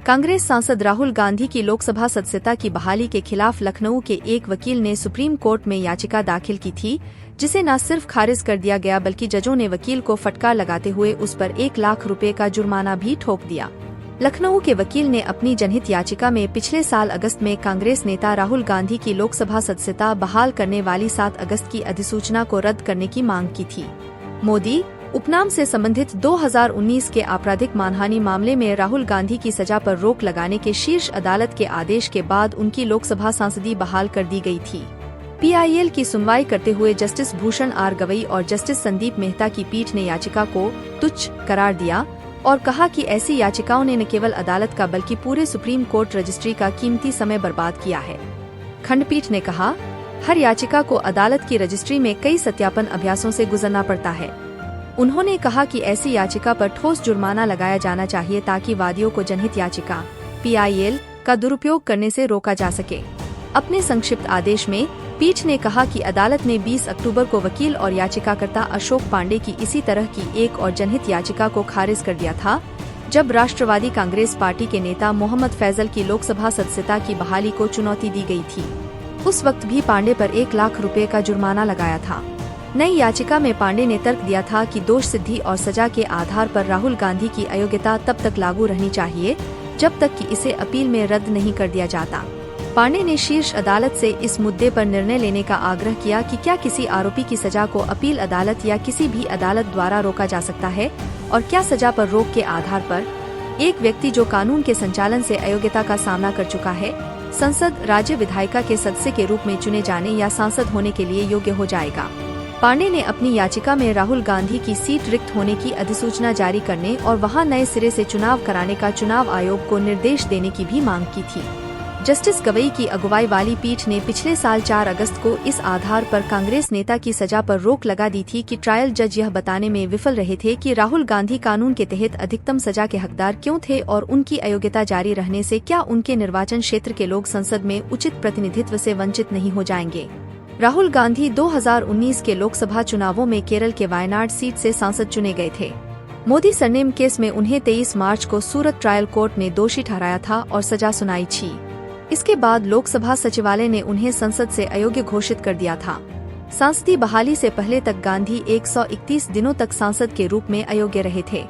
कांग्रेस सांसद राहुल गांधी की लोकसभा सदस्यता की बहाली के खिलाफ लखनऊ के एक वकील ने सुप्रीम कोर्ट में याचिका दाखिल की थी, जिसे न सिर्फ खारिज कर दिया गया बल्कि जजों ने वकील को फटकार लगाते हुए उस पर 1 लाख रुपए का जुर्माना भी ठोक दिया। लखनऊ के वकील ने अपनी जनहित याचिका में पिछले साल अगस्त में कांग्रेस नेता राहुल गांधी की लोकसभा सदस्यता बहाल करने वाली 7 अगस्त की अधिसूचना को रद्द करने की मांग की थी। मोदी उपनाम से संबंधित 2019 के आपराधिक मानहानि मामले में राहुल गांधी की सजा पर रोक लगाने के शीर्ष अदालत के आदेश के बाद उनकी लोकसभा सांसदी बहाल कर दी गई थी। PIL की सुनवाई करते हुए जस्टिस भूषण R गवई और जस्टिस संदीप मेहता की पीठ ने याचिका को तुच्छ करार दिया और कहा कि ऐसी याचिकाओं ने न केवल अदालत का बल्कि पूरे सुप्रीम कोर्ट रजिस्ट्री का कीमती समय बर्बाद किया है। खंडपीठ ने कहा, हर याचिका को अदालत की रजिस्ट्री में कई सत्यापन अभ्यासों से गुजरना पड़ता है। उन्होंने कहा कि ऐसी याचिका पर ठोस जुर्माना लगाया जाना चाहिए ताकि वादियों को जनहित याचिका PIL का दुरुपयोग करने से रोका जा सके। अपने संक्षिप्त आदेश में पीठ ने कहा कि अदालत ने 20 अक्टूबर को वकील और याचिकाकर्ता अशोक पांडे की इसी तरह की एक और जनहित याचिका को खारिज कर दिया था, जब राष्ट्रवादी कांग्रेस पार्टी के नेता मोहम्मद फैजल की लोकसभा सदस्यता की बहाली को चुनौती दी गई थी। उस वक्त भी पांडे पर 1 लाख रुपए का जुर्माना लगाया था। नई याचिका में पांडे ने तर्क दिया था कि दोष सिद्धि और सजा के आधार पर राहुल गांधी की अयोग्यता तब तक लागू रहनी चाहिए जब तक कि इसे अपील में रद्द नहीं कर दिया जाता। पांडे ने शीर्ष अदालत से इस मुद्दे पर निर्णय लेने का आग्रह किया कि क्या किसी आरोपी की सजा को अपील अदालत या किसी भी अदालत द्वारा रोका जा सकता है और क्या सजा पर रोक के आधार पर एक व्यक्ति जो कानून के संचालन से अयोग्यता का सामना कर चुका है, संसद राज्य विधायिका के सदस्य के रूप में चुने जाने या सांसद होने के लिए योग्य हो जाएगा। पांडे ने अपनी याचिका में राहुल गांधी की सीट रिक्त होने की अधिसूचना जारी करने और वहां नए सिरे से चुनाव कराने का चुनाव आयोग को निर्देश देने की भी मांग की थी। जस्टिस गवई की अगुवाई वाली पीठ ने पिछले साल 4 अगस्त को इस आधार पर कांग्रेस नेता की सजा पर रोक लगा दी थी कि ट्रायल जज यह बताने में विफल रहे थे कि राहुल गांधी कानून के तहत अधिकतम सजा के हकदार क्यों थे और उनकी अयोग्यता जारी रहने से क्या उनके निर्वाचन क्षेत्र के लोग संसद में उचित प्रतिनिधित्व से वंचित नहीं हो जाएंगे। राहुल गांधी 2019 के लोकसभा चुनावों में केरल के वायनाड सीट से सांसद चुने गए थे। मोदी सरनेम केस में उन्हें 23 मार्च को सूरत ट्रायल कोर्ट ने दोषी ठहराया था और सजा सुनाई थी। इसके बाद लोकसभा सचिवालय ने उन्हें संसद से अयोग्य घोषित कर दिया था। सांसदी बहाली से पहले तक गांधी 131 दिनों तक सांसद के रूप में अयोग्य रहे थे।